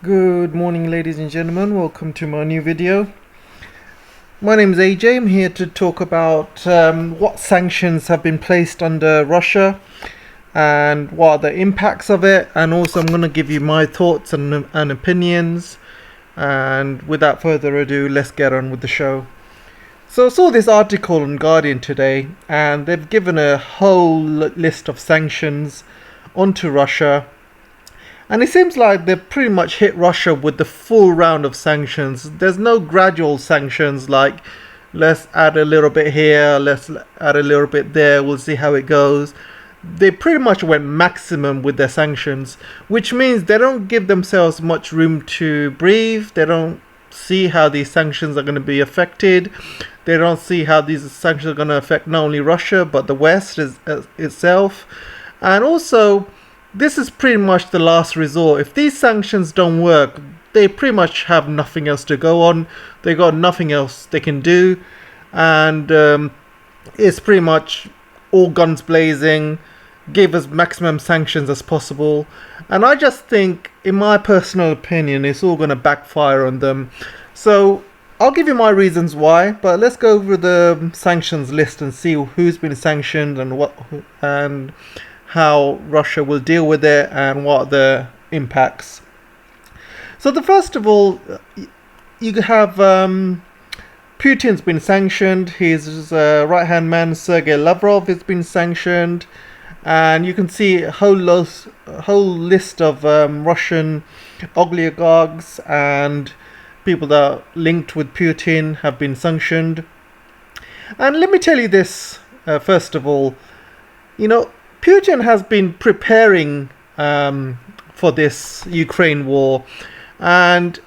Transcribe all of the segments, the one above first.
Good morning, ladies and gentlemen. Welcome to my new video. My name is AJ. I'm here to talk about what sanctions have been placed under Russia and what are the impacts of it, and also I'm going to give you my thoughts and opinions. And without further ado, let's get on with the show. So I saw this article on Guardian today, and they've given a whole list of sanctions onto Russia. And it seems like they've pretty much hit Russia with the full round of sanctions. There's no gradual sanctions like, let's add a little bit here, let's add a little bit there, we'll see how it goes. They pretty much went maximum with their sanctions, which means they don't give themselves much room to breathe. They don't see how these sanctions are going to be affected. They don't see how these sanctions are going to affect not only Russia, but the West itself. And also, this is pretty much the last resort. If these sanctions don't work, they pretty much have nothing else to go on. They got nothing else they can do, and it's pretty much all guns blazing. Give as maximum sanctions as possible, and I just think, in my personal opinion, it's all going to backfire on them. So I'll give you my reasons why, but let's go over the sanctions list and see who's been sanctioned and what and how Russia will deal with it and what are the impacts. So first of all, you have Putin's been sanctioned. His right-hand man Sergei Lavrov has been sanctioned, and you can see a whole list of Russian oligarchs and people that are linked with Putin have been sanctioned. And let me tell you this, first of all, Putin has been preparing for this Ukraine war, and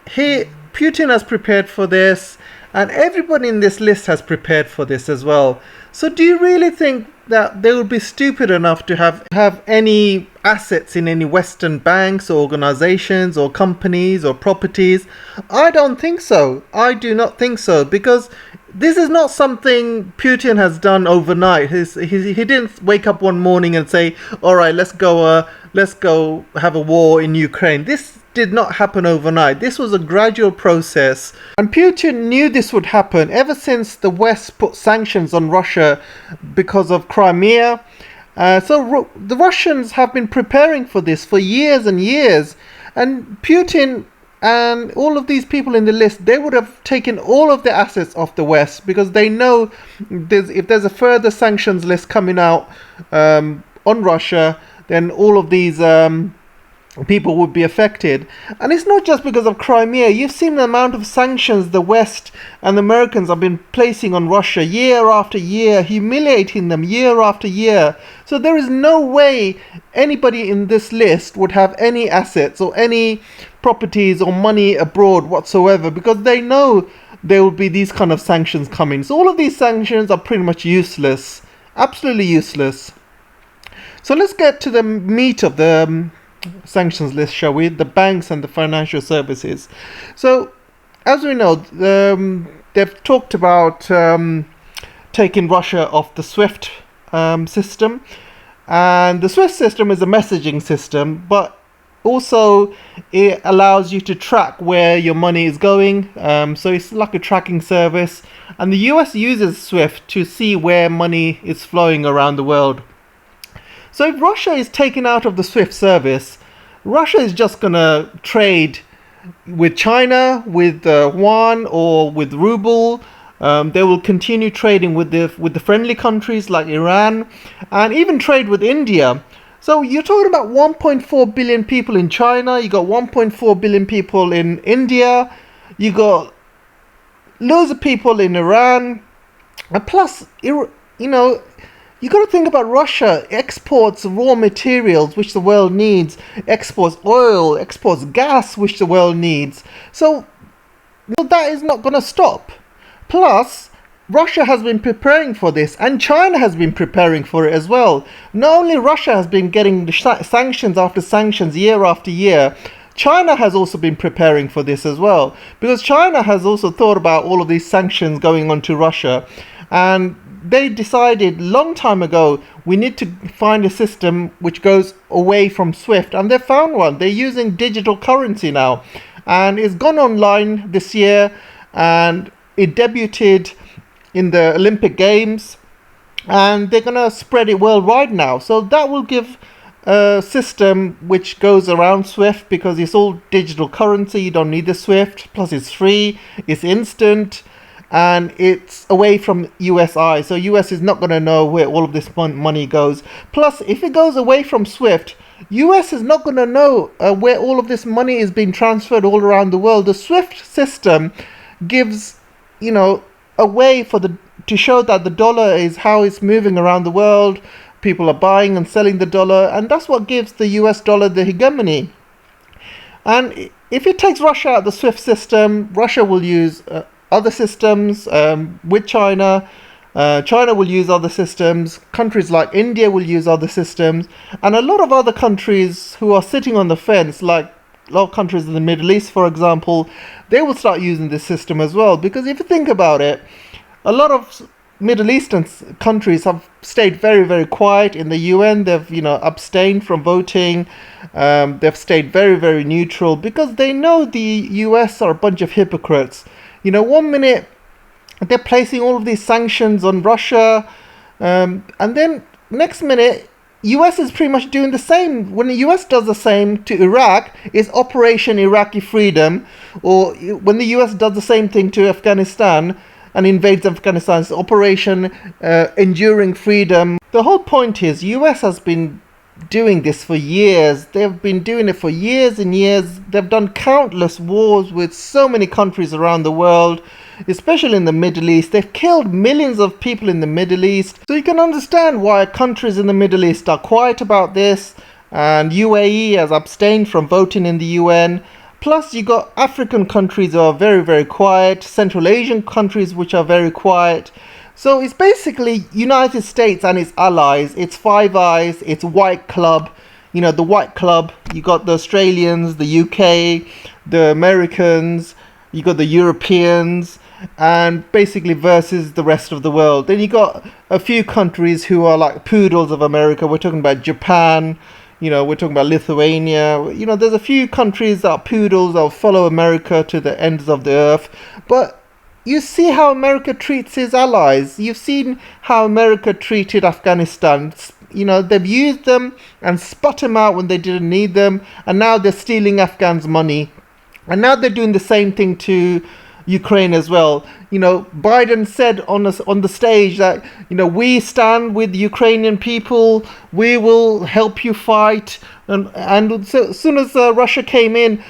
Putin has prepared for this, and everybody in this list has prepared for this as well. So do you really think that they would be stupid enough to have any assets in any Western banks or organizations or companies or properties? I don't think so. I do not think so, because this is not something Putin has done overnight. He didn't wake up one morning and say, all right, let's go have a war in Ukraine. This did not happen overnight. This was a gradual process, and Putin knew this would happen ever since the West put sanctions on Russia because of Crimea. So the Russians have been preparing for this for years and years, and Putin and all of these people in the list, they would have taken all of the assets off the West, because they know if there's a further sanctions list coming out on Russia, then all of these people would be affected. And it's not just because of Crimea. You've seen the amount of sanctions the West and the Americans have been placing on Russia year after year, humiliating them year after year. So there is no way anybody in this list would have any assets or any properties or money abroad whatsoever, because they know there will be these kind of sanctions coming. So all of these sanctions are pretty much useless, absolutely useless. So let's get to the meat of the sanctions list, shall we? The banks and the financial services. So as we know, they've talked about taking Russia off the SWIFT system, and the SWIFT system is a messaging system, but also it allows you to track where your money is going. So it's like a tracking service, and the US uses SWIFT to see where money is flowing around the world. So if Russia is taken out of the SWIFT service, Russia is just going to trade with China, with yuan or with ruble. They will continue trading with the friendly countries like Iran, and even trade with India. So you're talking about 1.4 billion people in China, you got 1.4 billion people in India, you got loads of people in Iran, and plus, you got to think about Russia exports raw materials which the world needs, exports oil, exports gas which the world needs. So that is not going to stop. Plus, Russia has been preparing for this, and China has been preparing for it as well. Not only Russia has been getting the sanctions after sanctions year after year, China has also been preparing for this as well, because China has also thought about all of these sanctions going on to Russia, and they decided long time ago we need to find a system which goes away from SWIFT, and they found one. They're using digital currency now, and it's gone online this year, and it debuted in the Olympic Games, and they're gonna spread it worldwide now. So that will give a system which goes around SWIFT, because it's all digital currency. You don't need the SWIFT, plus it's free, it's instant, and it's away from USI. So US is not going to know where all of this money goes. Plus, if it goes away from SWIFT, US is not going to know where all of this money is being transferred all around the world. The SWIFT system gives, a way to show that the dollar is how it's moving around the world. People are buying and selling the dollar, and that's what gives the US dollar the hegemony. And if it takes Russia out of the SWIFT system, Russia will use other systems with China. China will use other systems. Countries like India will use other systems. And a lot of other countries who are sitting on the fence, like a lot of countries in the Middle East, for example, they will start using this system as well. Because if you think about it, a lot of Middle Eastern countries have stayed very, very quiet in the UN. They've, abstained from voting. They've stayed very, very neutral because they know the US are a bunch of hypocrites. 1 minute they're placing all of these sanctions on Russia, and then next minute US is pretty much doing the same. When the US does the same to Iraq, it's Operation Iraqi Freedom, or when the US does the same thing to Afghanistan and invades Afghanistan, it's Operation Enduring Freedom. The whole point is US has been doing this for years. They've been doing it for years and years. They've done countless wars with so many countries around the world, especially in the Middle East. They've killed millions of people in the Middle East. So you can understand why countries in the Middle East are quiet about this, and UAE has abstained from voting in the UN. Plus, you got African countries who are very, very quiet, Central Asian countries which are very quiet. So it's basically United States and its allies. It's Five Eyes, it's White Club. The White Club, you got the Australians, the UK, the Americans, you got the Europeans, and basically versus the rest of the world. Then you got a few countries who are like poodles of America. We're talking about Japan, we're talking about Lithuania. There's a few countries that are poodles that will follow America to the ends of the earth. But you see how America treats its allies. You've seen how America treated Afghanistan. They've used them and spat them out when they didn't need them. And now they're stealing Afghans' money. And now they're doing the same thing to Ukraine as well. Biden said on the stage that, we stand with the Ukrainian people. We will help you fight. And so as soon as Russia came in,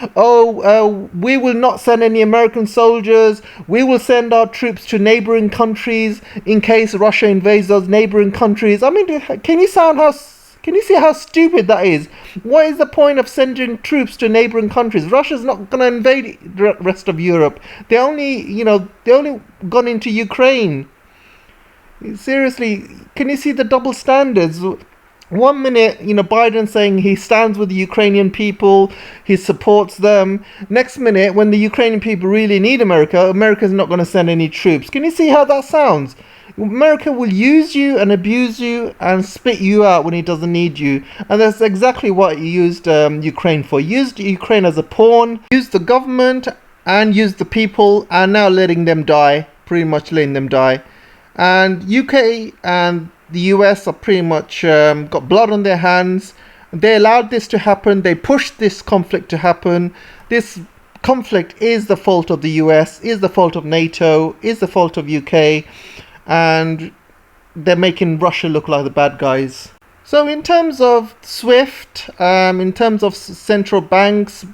we will not send any American soldiers. We will send our troops to neighboring countries in case Russia invades those neighboring countries. I mean, can you see how stupid that is? What is the point of sending troops to neighboring countries? Russia's not going to invade the rest of Europe. They only gone into Ukraine. Seriously, can you see the double standards? 1 minute, Biden saying he stands with the Ukrainian people, he supports them. Next minute, when the Ukrainian people really need America, America's not going to send any troops. Can you see how that sounds? America will use you and abuse you and spit you out when he doesn't need you. And that's exactly what he used Ukraine for. He used Ukraine as a pawn, used the government and used the people, and now letting them die, pretty much letting them die. And UK and the US are pretty much got blood on their hands. They allowed this to happen. They pushed this conflict to happen. This conflict is the fault of the US, is the fault of NATO, is the fault of UK. And they're making Russia look like the bad guys. So in terms of SWIFT, in terms of central banks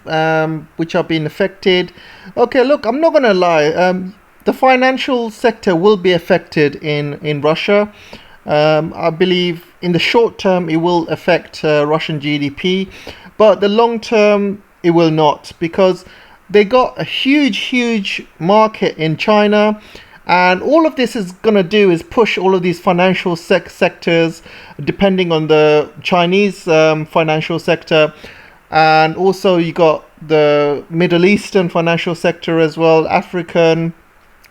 which are being affected, okay, look, I'm not going to lie. The financial sector will be affected in Russia. I believe in the short term it will affect Russian GDP, but the long term it will not, because they got a huge market in China. And all of this is going to do is push all of these financial sectors, depending on the Chinese financial sector. And also you got the Middle Eastern financial sector as well, African.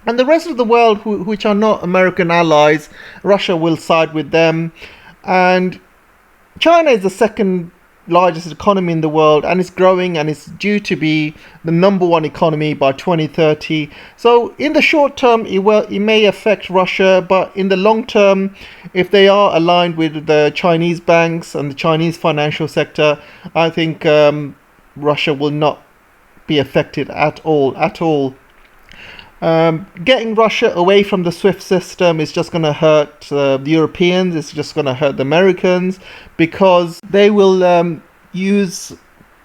And the rest of the world, which are not American allies, Russia will side with them. And China is the second largest economy in the world, and it's growing, and it's due to be the number one economy by 2030. So in the short term, it may affect Russia, but in the long term, if they are aligned with the Chinese banks and the Chinese financial sector, I think Russia will not be affected at all. Getting Russia away from the SWIFT system is just going to hurt the Europeans. It's just going to hurt the Americans, because they will use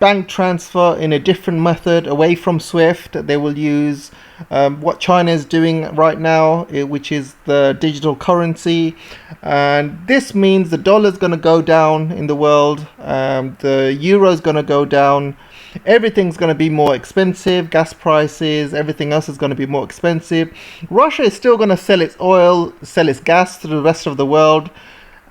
bank transfer in a different method away from SWIFT. They will use what China is doing right now, which is the digital currency. And this means the dollar is going to go down in the world. The euro is going to go down. Everything's going to be more expensive. Gas prices, everything else is going to be more expensive. Russia is still going to sell its oil, sell its gas to the rest of the world.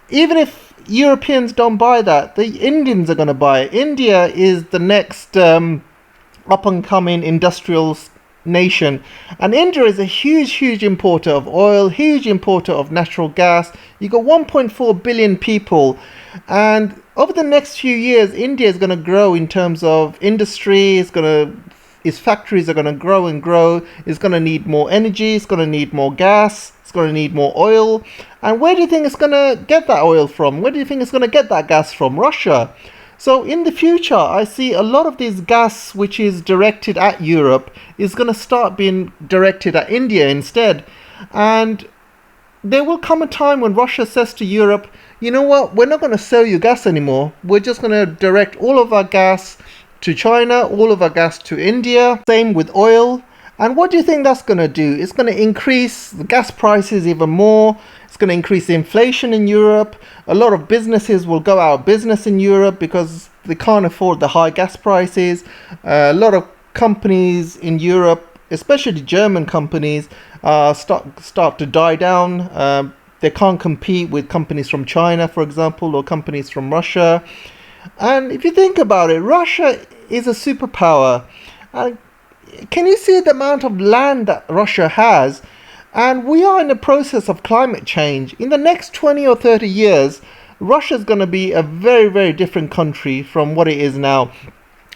Even if Europeans don't buy that, the Indians are going to buy it. India is the next up and coming industrial nation, and India is a huge importer of oil, huge importer of natural gas. You got 1.4 billion people, and over the next few years, India is going to grow in terms of industry. Its factories are going to grow and grow. It's going to need more energy. It's going to need more gas. It's going to need more oil. And where do you think it's going to get that oil from? Where do you think it's going to get that gas from? Russia. So in the future, I see a lot of this gas which is directed at Europe is going to start being directed at India instead. And there will come a time when Russia says to Europe, you know what, we're not going to sell you gas anymore. We're just going to direct all of our gas to China, all of our gas to India. Same with oil. And what do you think that's going to do? It's going to increase the gas prices even more. It's going to increase the inflation in Europe. A lot of businesses will go out of business in Europe because they can't afford the high gas prices. A lot of companies in Europe, especially German companies, start to die down. They can't compete with companies from China, for example, or companies from Russia. And if you think about it, Russia is a superpower. Can you see the amount of land that Russia has? And we are in the process of climate change. In the next 20 or 30 years, Russia is going to be a very different country from what it is now.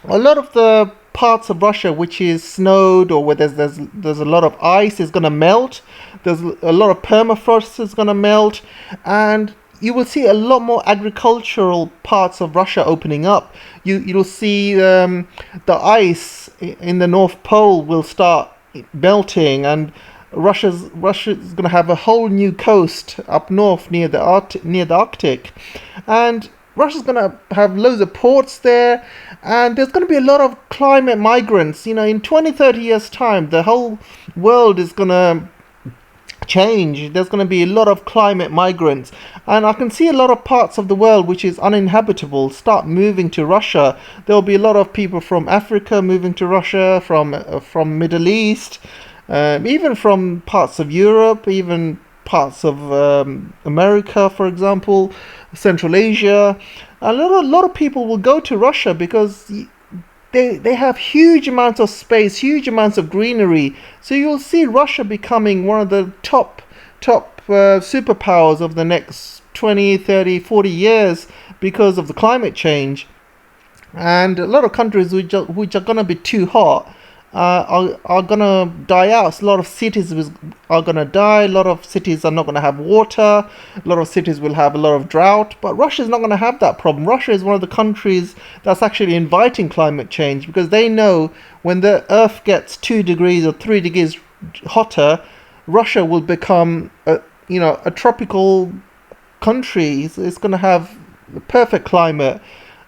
A lot of the parts of Russia which is snowed, or where there's a lot of ice, is going to melt. There's a lot of permafrost is going to melt, and you will see a lot more agricultural parts of Russia opening up. You'll see the ice in the North Pole will start melting, and Russia's going to have a whole new coast up north near the Arctic, and Russia's going to have loads of ports there, and there's going to be a lot of climate migrants. In 20-30 years time, the whole world is going to change. There's going to be a lot of climate migrants, and I can see a lot of parts of the world which is uninhabitable start moving to Russia. There will be a lot of people from Africa moving to Russia, from Middle East, even from parts of Europe, even parts of America, for example, Central Asia. A lot of people will go to Russia because they have huge amounts of space, huge amounts of greenery. So you'll see Russia becoming one of the top superpowers of the next 20, 30, 40 years because of the climate change. And a lot of countries which are going to be too hot are going to die out. A lot of cities are going to die. A lot of cities are not going to have water. A lot of cities will have a lot of drought. But Russia is not going to have that problem. Russia is one of the countries that's actually inviting climate change, because they know when the Earth gets 2 degrees or 3 degrees hotter, Russia will become a tropical country. It's going to have the perfect climate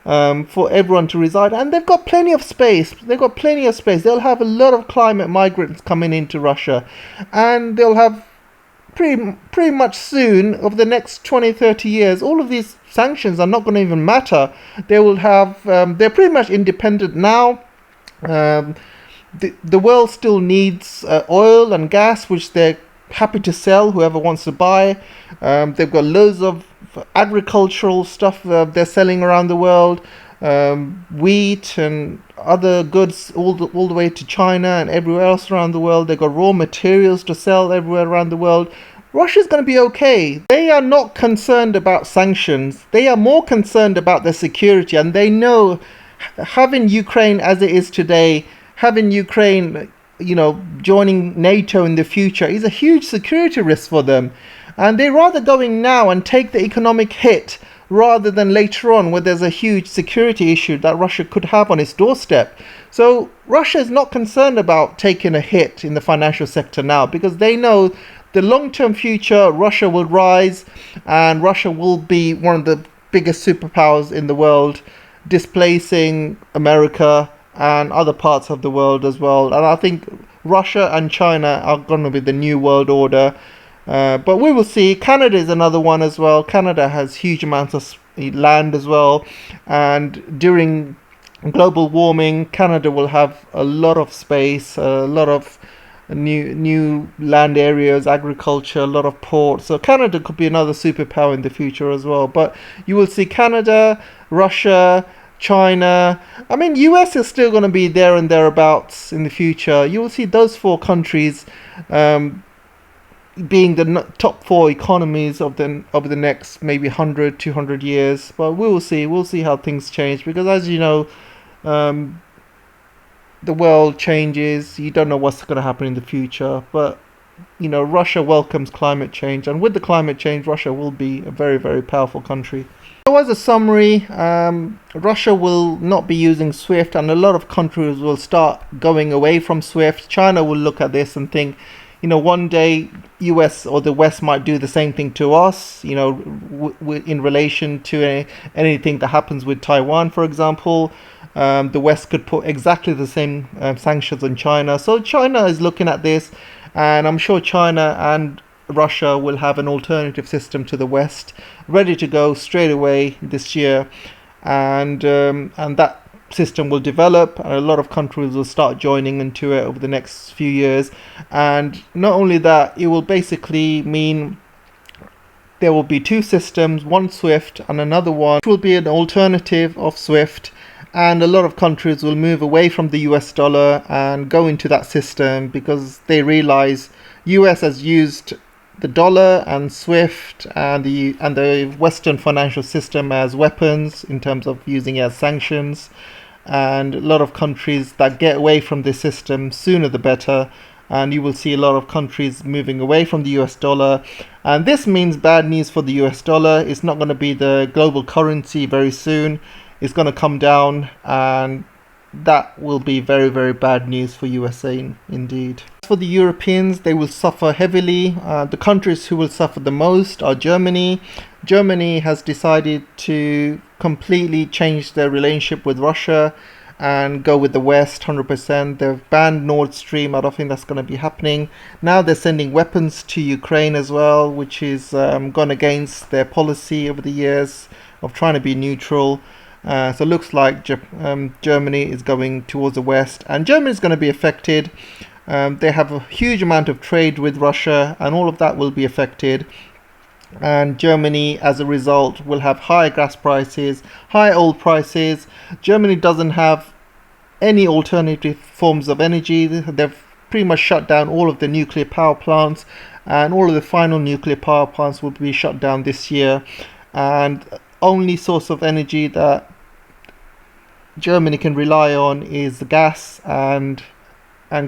for everyone to reside, and they've got plenty of space. They'll have a lot of climate migrants coming into Russia, and they'll have pretty much soon, over the next 20-30 years, all of these sanctions are not going to even matter. They will have they're pretty much independent now. The world still needs oil and gas, which they're happy to sell, whoever wants to buy. They've got loads of agricultural stuff they're selling around the world. wheat and other goods all the way to China and everywhere else around the world. They've got raw materials to sell everywhere around the world. Russia's going to be okay. They are not concerned about sanctions. They are more concerned about their security, and they know having Ukraine as it is today, having Ukraine, joining NATO in the future is a huge security risk for them. And they're rather going now and take the economic hit rather than later on where there's a huge security issue that Russia could have on its doorstep. So Russia is not concerned about taking a hit in the financial sector now, because they know the long-term future, Russia will rise and Russia will be one of the biggest superpowers in the world, displacing America and other parts of the world as well. And I think Russia and China are going to be the new world order. But we will see. Canada is another one as well. Canada has huge amounts of land as well. And during global warming, Canada will have a lot of space, a lot of new land areas, agriculture, a lot of ports. So Canada could be another superpower in the future as well. But you will see Canada, Russia, China. I mean, US is still going to be there and thereabouts in the future. You will see those four countries being the top four economies of the next maybe 100, 200 years. But we will see. We'll see how things change, because as you know, the world changes. You don't know what's going to happen in the future. But Russia welcomes climate change, and with the climate change, Russia will be a very, very powerful country. So as a summary, Russia will not be using SWIFT, and a lot of countries will start going away from SWIFT. China will look at this and think, one day US or the West might do the same thing to us, in relation to anything that happens with Taiwan, for example. The West could put exactly the same sanctions on China. So China is looking at this, and I'm sure China and Russia will have an alternative system to the West ready to go straight away this year, and that system will develop, and a lot of countries will start joining into it over the next few years. And not only that, it will basically mean there will be two systems, one SWIFT and another one which will be an alternative of SWIFT, and a lot of countries will move away from the US dollar and go into that system, because they realize US has used the dollar and SWIFT and the Western financial system as weapons in terms of using it as sanctions. And a lot of countries that get away from this system, sooner the better. And you will see a lot of countries moving away from the US dollar. And this means bad news for the US dollar. It's not going to be the global currency very soon. It's going to come down, and that will be very, very bad news for USA indeed. As for the Europeans, they will suffer heavily. The countries who will suffer the most are Germany. Germany has decided to completely change their relationship with Russia and go with the West 100%. They've banned Nord Stream. I don't think that's going to be happening. Now they're sending weapons to Ukraine as well, which is gone against their policy over the years of trying to be neutral. So it looks like Germany is going towards the West, and Germany is going to be affected. They have a huge amount of trade with Russia, and all of that will be affected. And Germany, as a result, will have higher gas prices, high oil prices. Germany doesn't have any alternative forms of energy. They've pretty much shut down all of the nuclear power plants, and all of the final nuclear power plants will be shut down this year. And only source of energy that Germany can rely on is the gas, and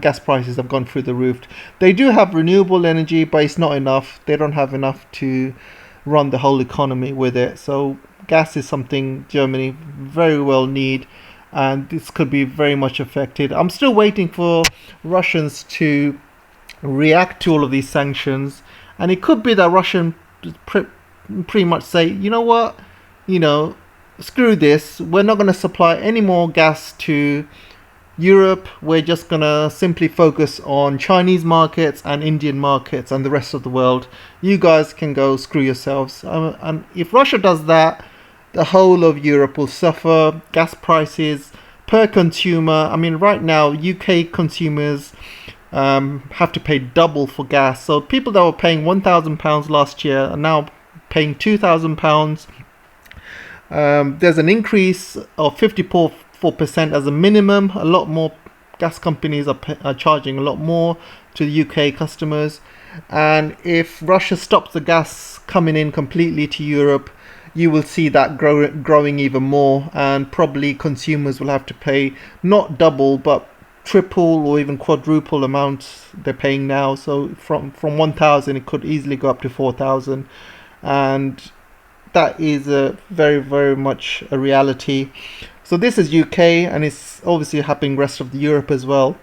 gas prices have gone through the roof. They do have renewable energy, but it's not enough. They don't have enough to run the whole economy with it. So gas is something Germany very well need, and this could be very much affected. I'm still waiting for Russians to react to all of these sanctions, and it could be that Russian pretty much say, you know what, screw this, we're not going to supply any more gas to Europe. We're just going to simply focus on Chinese markets and Indian markets, and the rest of the world, you guys can go screw yourselves. And if Russia does that, the whole of Europe will suffer. Gas prices per consumer, I mean, right now UK consumers have to pay double for gas. So people that were paying £1,000 last year are now paying £2,000. There's an increase of 54% as a minimum. A lot more gas companies are charging a lot more to the UK customers. And if Russia stops the gas coming in completely to Europe, you will see that growing even more, and probably consumers will have to pay not double but triple or even quadruple amounts they're paying now. So from 1,000 it could easily go up to 4,000, and that is very, very much a reality. So this is UK, and it's obviously happening rest of the Europe as well.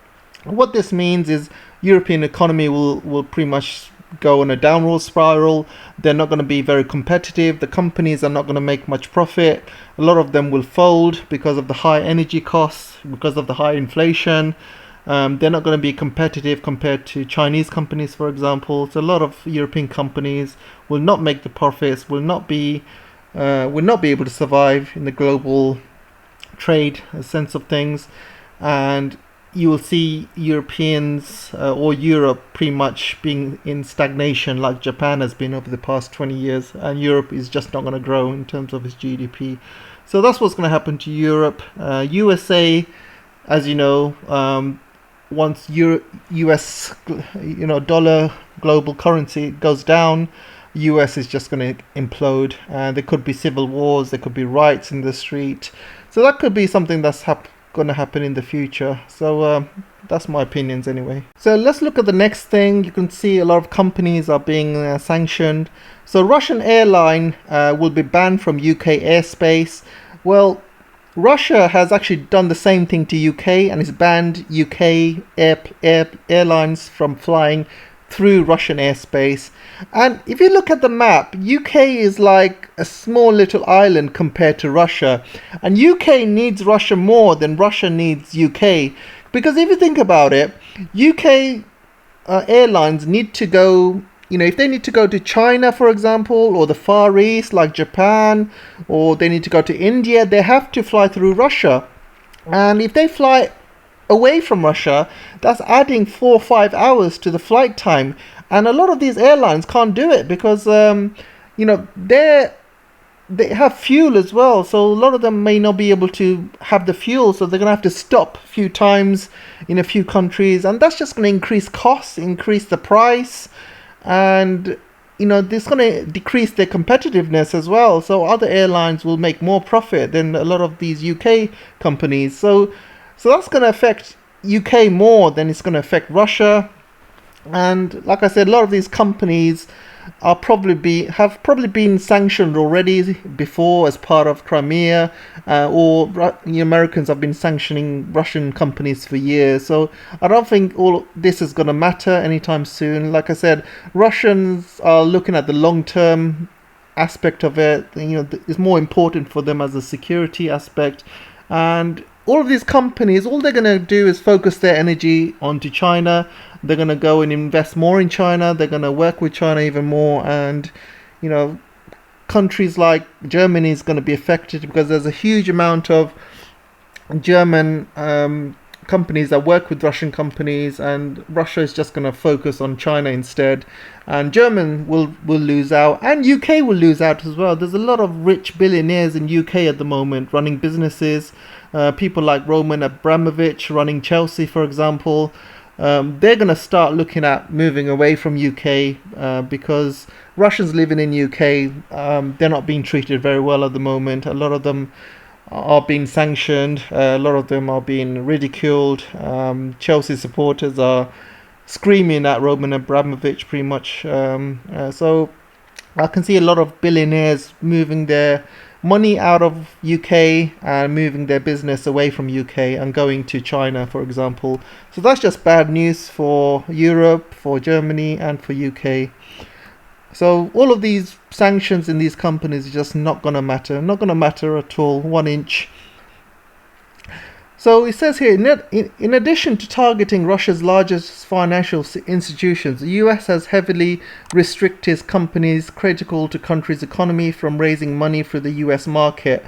What this means is European economy will pretty much go on a downward spiral. They're not going to be very competitive. The companies are not going to make much profit. A lot of them will fold because of the high energy costs, because of the high inflation. They're not going to be competitive compared to Chinese companies, for example. So a lot of European companies will not make the profits, will not be able to survive in the global trade sense of things, and you will see Europeans or Europe pretty much being in stagnation like Japan has been over the past 20 years, and Europe is just not going to grow in terms of its GDP. So that's what's going to happen to Europe. USA, as you know, once US dollar global currency goes down, US is just going to implode, and there could be civil wars, there could be riots in the street. So that could be something that's going to happen in the future. So that's my opinions anyway. So let's look at the next thing. You can see a lot of companies are being sanctioned. So Russian Airline will be banned from UK airspace. Well, Russia has actually done the same thing to UK and has banned UK airlines from flying through Russian airspace. And if you look at the map, UK is like a small little island compared to Russia, and UK needs Russia more than Russia needs UK, because if you think about it, UK airlines need to go, if they need to go to China, for example, or the Far East like Japan, or they need to go to India, they have to fly through Russia. And if they fly away from Russia, that's adding 4 or 5 hours to the flight time, and a lot of these airlines can't do it because they have fuel as well, so a lot of them may not be able to have the fuel, so they're going to have to stop a few times in a few countries, and that's just going to increase costs, increase the price, and this is going to decrease their competitiveness as well. So other airlines will make more profit than a lot of these UK companies. So that's going to affect UK more than it's going to affect Russia. And like I said, a lot of these companies have probably been sanctioned already before as part of Crimea, or the Americans have been sanctioning Russian companies for years. So I don't think all this is going to matter anytime soon. Like I said, Russians are looking at the long-term aspect of it. It's more important for them as a security aspect. And all of these companies, all they're going to do is focus their energy onto China. They're going to go and invest more in China. They're going to work with China even more. And, countries like Germany is going to be affected because there's a huge amount of German companies that work with Russian companies, and Russia is just going to focus on China instead. And German will lose out, and UK will lose out as well. There's a lot of rich billionaires in UK at the moment running businesses. People like Roman Abramovich running Chelsea, for example. They're going to start looking at moving away from UK because Russians living in UK, they're not being treated very well at the moment. A lot of them are being sanctioned. A lot of them are being ridiculed. Chelsea supporters are screaming at Roman Abramovich pretty much. So I can see a lot of billionaires moving their money out of UK and moving their business away from UK and going to China, for example. So that's just bad news for Europe, for Germany, and for UK. So all of these sanctions in these companies are just not going to matter. Not going to matter at all, 1 inch. So it says here, in addition to targeting Russia's largest financial institutions, the US has heavily restricted companies critical to country's economy from raising money through the US market.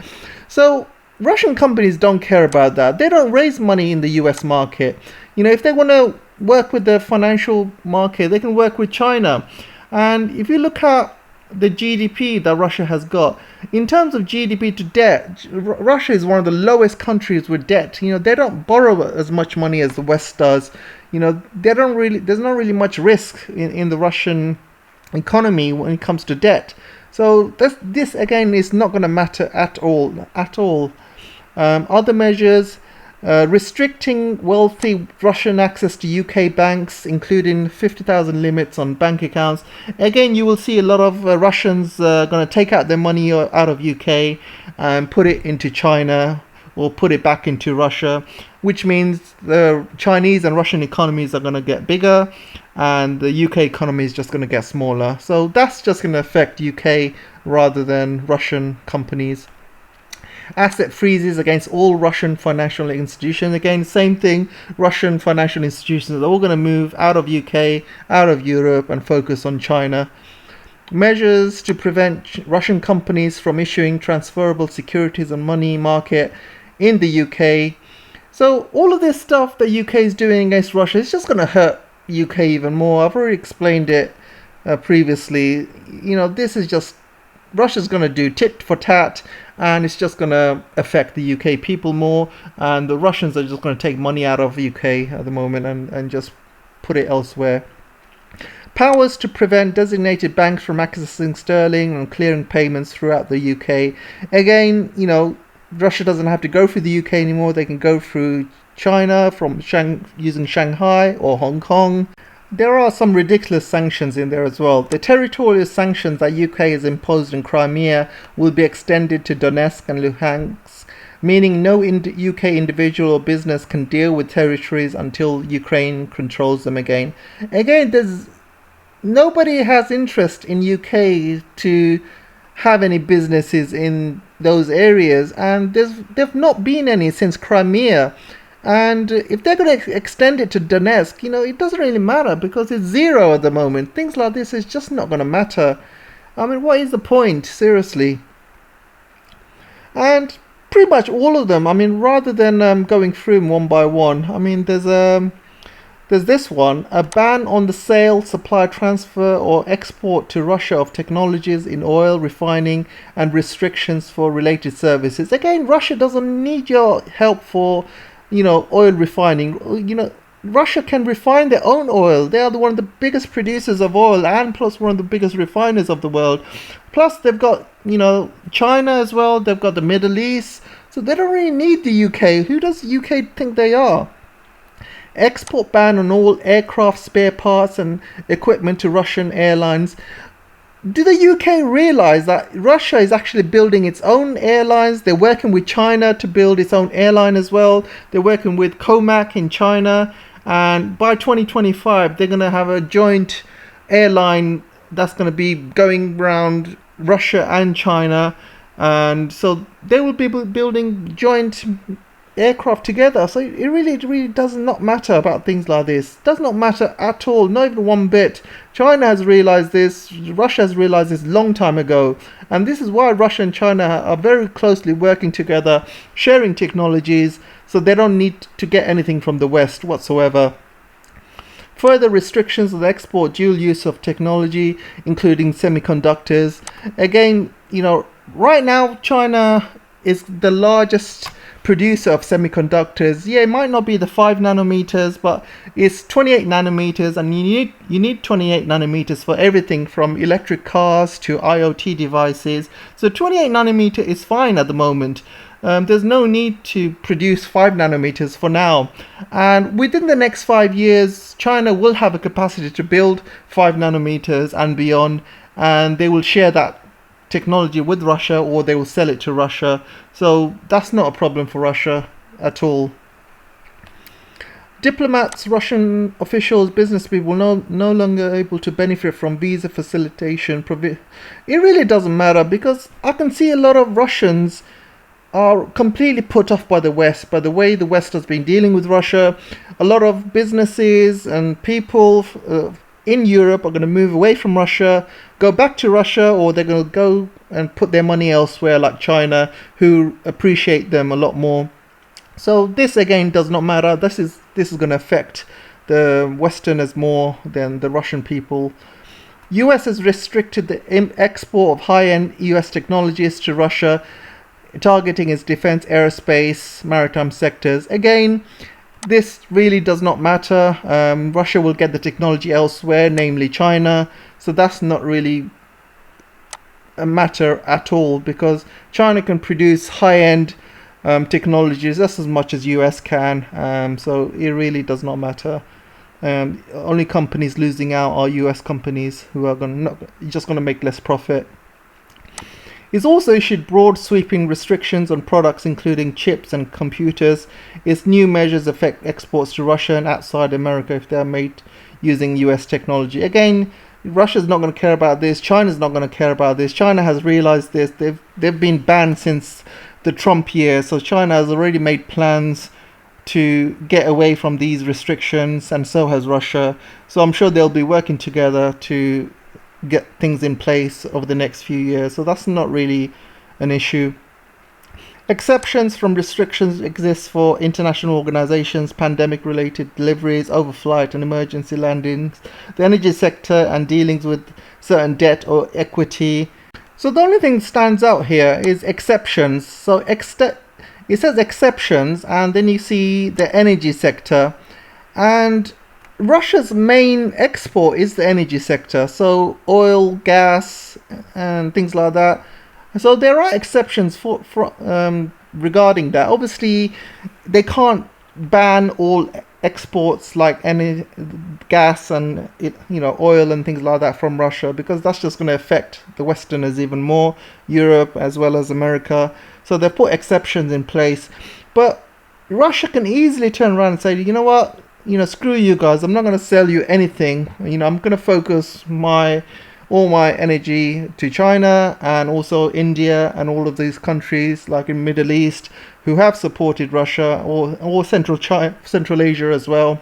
So Russian companies don't care about that. They don't raise money in the US market. If they want to work with the financial market, they can work with China. And if you look at the GDP that Russia has got. In terms of GDP to debt, Russia is one of the lowest countries with debt. They don't borrow as much money as the West does. There's not really much risk in the Russian economy when it comes to debt. So this again is not going to matter at all. Other measures. Restricting wealthy Russian access to UK banks, including 50,000 limits on bank accounts. Again, you will see a lot of Russians going to take out their money out of UK and put it into China or put it back into Russia, which means the Chinese and Russian economies are going to get bigger and the UK economy is just going to get smaller. So that's just going to affect UK rather than Russian companies. Asset freezes against all Russian financial institutions. Again, same thing. Russian financial institutions are all going to move out of UK, out of Europe, and focus on China. Measures to prevent Russian companies from issuing transferable securities on money market in the UK. So all of this stuff that UK is doing against Russia is just going to hurt UK even more. I've already explained it previously. This is just Russia's going to do tit for tat, and it's just going to affect the UK people more, and the Russians are just going to take money out of UK at the moment and just put it elsewhere. Powers to prevent designated banks from accessing sterling and clearing payments throughout the UK. Again, Russia doesn't have to go through the UK anymore. They can go through China from using Shanghai or Hong Kong. There are some ridiculous sanctions in there as well. The territorial sanctions that UK has imposed in Crimea will be extended to Donetsk and Luhansk, meaning no UK individual or business can deal with territories until Ukraine controls them again. Again, nobody has interest in UK to have any businesses in those areas, and there've not been any since Crimea. And if they're going to extend it to Donetsk, it doesn't really matter because it's zero at the moment. Things like this is just not going to matter. I mean, what is the point? Seriously. And pretty much all of them, I mean, rather than going through them one by one, I mean, there's this one, a ban on the sale, supply, transfer or export to Russia of technologies in oil refining and restrictions for related services. Again, Russia doesn't need your help for oil refining. Russia can refine their own oil. They are one of the biggest producers of oil and plus one of the biggest refiners of the world. Plus they've got, China as well. They've got the Middle East. So they don't really need the UK. Who does the UK think they are? Export ban on all aircraft spare parts and equipment to Russian airlines. Do the UK realise that Russia is actually building its own airlines? They're working with China to build its own airline as well. They're working with Comac in China. And by 2025, they're going to have a joint airline that's going to be going around Russia and China. And so they will be building joint aircraft together. So it really does not matter about things like this. It does not matter at all, not even one bit. China has realized this, Russia has realized this long time ago, and this is why Russia and China are very closely working together, sharing technologies, so they don't need to get anything from the West whatsoever. Further restrictions on the export dual use of technology, including semiconductors. Again, right now China is the largest producer of semiconductors. Yeah, it might not be the 5 nanometers, but it's 28 nanometers, and you need 28 nanometers for everything from electric cars to IoT devices. So 28 nanometer is fine at the moment. There's no need to produce 5 nanometers for now. And within the next 5 years, China will have a capacity to build 5 nanometers and beyond, and they will share that technology with Russia, or they will sell it to Russia. So that's not a problem for Russia at all. Diplomats, Russian officials, business people no longer able to benefit from visa facilitation. It really doesn't matter, because I can see a lot of Russians are completely put off by the West, by the way the West has been dealing with Russia. A lot of businesses and people in Europe are going to move away from Russia, go back to Russia, or they're going to go and put their money elsewhere, like China, who appreciate them a lot more. So this again does not matter. This is going to affect the Westerners more than the Russian people. US has restricted the export of high-end US technologies to Russia, targeting its defense, aerospace, maritime sectors. Again, this really does not matter. Russia will get the technology elsewhere, namely China. So that's not really a matter at all, because China can produce high-end technologies just as much as US can. So it really does not matter. Only companies losing out are US companies who are just going to make less profit. It's also issued broad sweeping restrictions on products including chips and computers. Its new measures affect exports to Russia and outside America if they are made using US technology. Again, Russia's not going to care about this. China's not going to care about this. China has realized this. They've been banned since the Trump year. So China has already made plans to get away from these restrictions, and so has Russia. So I'm sure they'll be working together to get things in place over the next few years. So that's not really an issue. Exceptions from restrictions exist for international organizations, pandemic-related deliveries, overflight and emergency landings, the energy sector, and dealings with certain debt or equity. So the only thing that stands out here is exceptions. So it says exceptions, and then you see the energy sector. And Russia's main export is the energy sector, so oil, gas, and things like that. So there are exceptions for regarding that. Obviously, they can't ban all exports like any gas and oil and things like that from Russia, because that's just going to affect the Westerners even more, Europe as well as America. So they've put exceptions in place, but Russia can easily turn around and say, you know what, screw you guys, I'm not going to sell you anything. I'm going to focus all my energy to China and also India and all of these countries like in Middle East who have supported Russia, or Central Asia as well,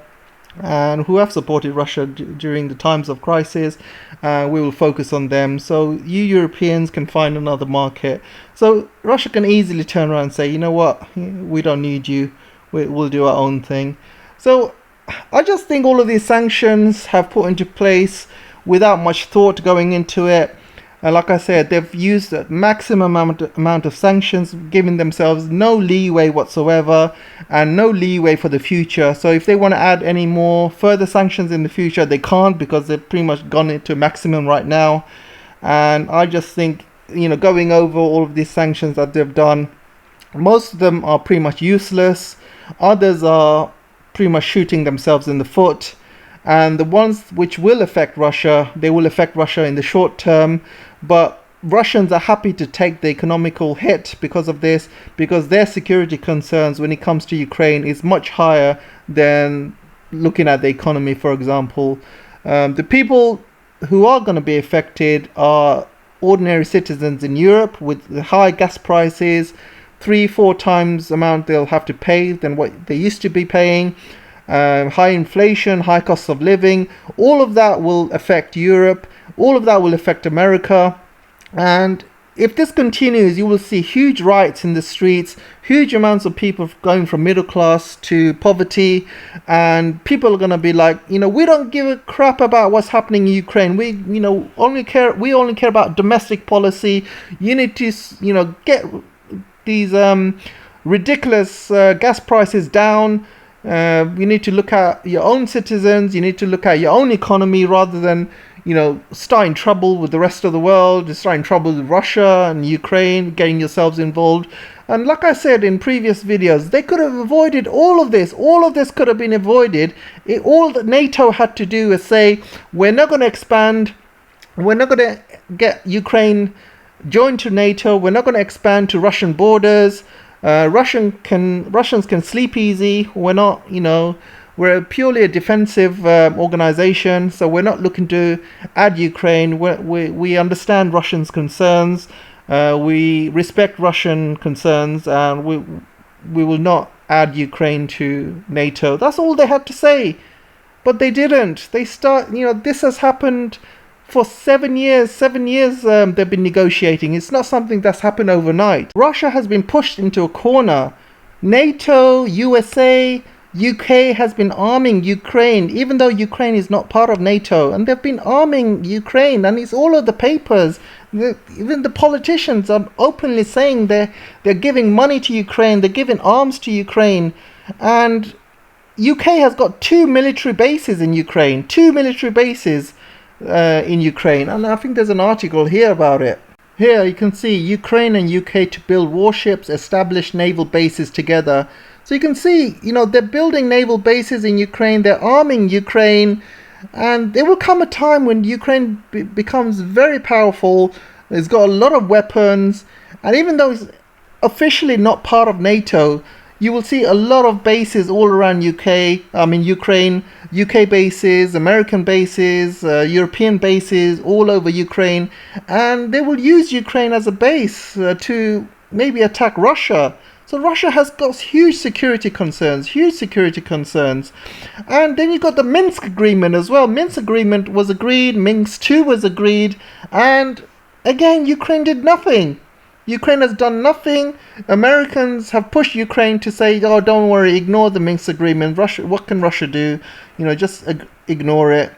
and who have supported Russia during the times of crisis. We will focus on them, so you Europeans can find another market. So Russia can easily turn around and say, you know what, we don't need you, we'll do our own thing. So I just think all of these sanctions have put into place without much thought going into it. And like I said, they've used a maximum amount of sanctions, giving themselves no leeway whatsoever and no leeway for the future. So if they want to add any more further sanctions in the future, they can't, because they've pretty much gone into maximum right now. And I just think, going over all of these sanctions that they've done, most of them are pretty much useless. Others are pretty much shooting themselves in the foot. And the ones which will affect Russia, they will affect Russia in the short term. But Russians are happy to take the economical hit because of this, because their security concerns when it comes to Ukraine is much higher than looking at the economy, for example. The people who are going to be affected are ordinary citizens in Europe with the high gas prices, 3-4 times the amount they'll have to pay than what they used to be paying. High inflation, high costs of living, all of that will affect Europe, all of that will affect America. And if this continues, you will see huge riots in the streets, huge amounts of people going from middle class to poverty, and people are going to be like, we don't give a crap about what's happening in Ukraine. We only care about domestic policy. You need to get these ridiculous gas prices down. You need to look at your own citizens. You need to look at your own economy rather than, starting trouble with the rest of the world, starting trouble with Russia and Ukraine, getting yourselves involved. And like I said in previous videos, they could have avoided all of this. All of this could have been avoided. All that NATO had to do is say, we're not going to expand. We're not going to get Ukraine joined to NATO. We're not going to expand to Russian borders. Russians can sleep easy. We're not, we're purely a defensive organization, so we're not looking to add Ukraine. We understand Russians' concerns. We respect Russian concerns, and we will not add Ukraine to NATO. That's all they had to say, but they didn't. This has happened for 7 years. 7 years they've been negotiating. It's not something that's happened overnight. Russia has been pushed into a corner. NATO, USA, UK has been arming Ukraine, even though Ukraine is not part of NATO, and they've been arming Ukraine, and it's all of the papers. Even the politicians are openly saying they're giving money to Ukraine, they're giving arms to Ukraine, and UK has got 2 military bases in Ukraine, 2 military bases in Ukraine, and I think there's an article here about it. Here you can see Ukraine and UK to build warships, establish naval bases together. So you can see, you know, they're building naval bases in Ukraine, they're arming Ukraine, and there will come a time when Ukraine becomes very powerful. It's got a lot of weapons, and even though it's officially not part of NATO, you will see a lot of bases all around Ukraine, UK bases, American bases, European bases all over Ukraine, and they will use Ukraine as a base to maybe attack Russia. So Russia has got huge security concerns. And then you got the Minsk Agreement as well. Minsk Agreement was agreed, Minsk 2 was agreed, and again, Ukraine did nothing. Ukraine has done nothing. Americans have pushed Ukraine to say, oh, don't worry, ignore the Minsk Agreement. Russia, what can Russia do? You know, just ignore it.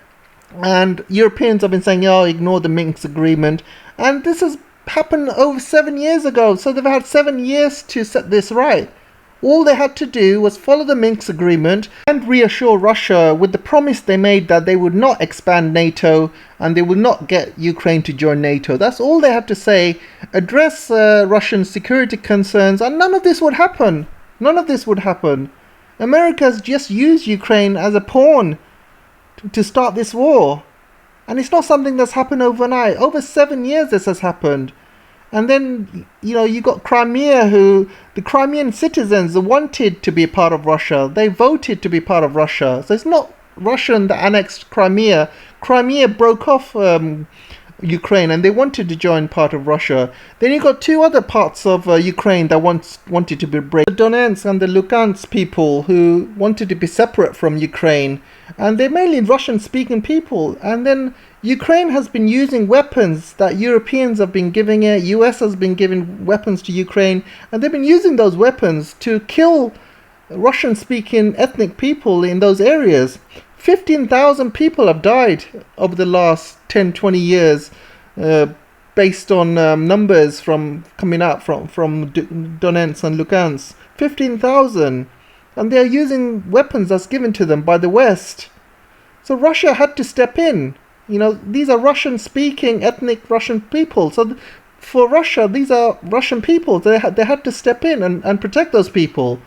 And Europeans have been saying, oh, ignore the Minsk Agreement. And this has happened over 7 years ago. So they've had 7 years to set this right. All they had to do was follow the Minsk Agreement and reassure Russia with the promise they made that they would not expand NATO and they would not get Ukraine to join NATO. That's all they had to say. Address Russian security concerns, and none of this would happen. America's just used Ukraine as a pawn to start this war. And it's not something that's happened overnight. Over 7 years this has happened. And then, you know, you got Crimea, who the Crimean citizens wanted to be a part of Russia. They voted to be part of Russia. So it's not Russia that annexed Crimea. Crimea broke off Ukraine, and they wanted to join part of Russia. Then you got 2 other parts of Ukraine that wanted to be break. The Donetsk and the Lugansk people who wanted to be separate from Ukraine. And they're mainly Russian-speaking people. And then Ukraine has been using weapons that Europeans have been giving it. US has been giving weapons to Ukraine. And they've been using those weapons to kill Russian-speaking ethnic people in those areas. 15,000 people have died over the last 10-20 years based on numbers from coming out from Donetsk and Lugansk. 15,000. And they're using weapons that's given to them by the West. So Russia had to step in. You know, these are Russian-speaking ethnic Russian people. So for Russia, these are Russian people. They had to step in and protect those people.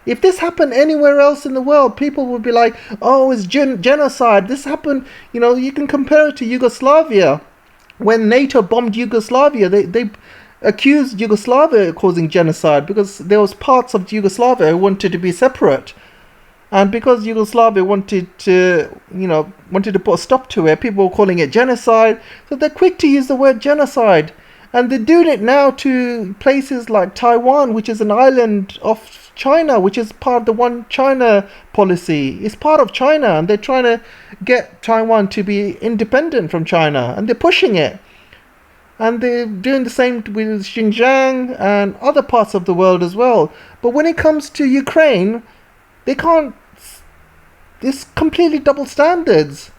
If this happened anywhere else in the world, people would be like, oh, it's genocide. This happened, you know, you can compare it to Yugoslavia. When NATO bombed Yugoslavia, they accused Yugoslavia of causing genocide because there was parts of Yugoslavia who wanted to be separate. And because Yugoslavia wanted to put a stop to it, people were calling it genocide. So they're quick to use the word genocide. And they're doing it now to places like Taiwan, which is an island off China, which is part of the One China policy. It's part of China, and they're trying to get Taiwan to be independent from China, and they're pushing it. And they're doing the same with Xinjiang and other parts of the world as well. But when it comes to Ukraine, they can't. It's completely double standards.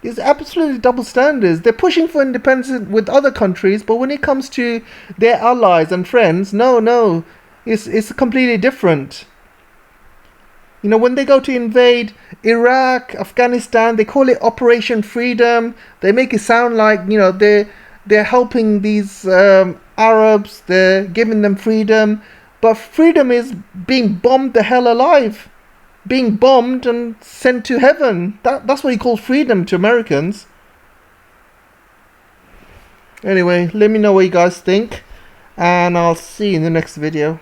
It's absolutely double standards. They're pushing for independence with other countries, but when it comes to their allies and friends, no, it's completely different. You know, when they go to invade Iraq, Afghanistan, they call it Operation Freedom. They make it sound like, you know, they're helping these Arabs. They're giving them freedom, but freedom is being bombed the hell alive. Being bombed and sent to heaven. That's what you call freedom to Americans. Anyway, let me know what you guys think, and I'll see you in the next video.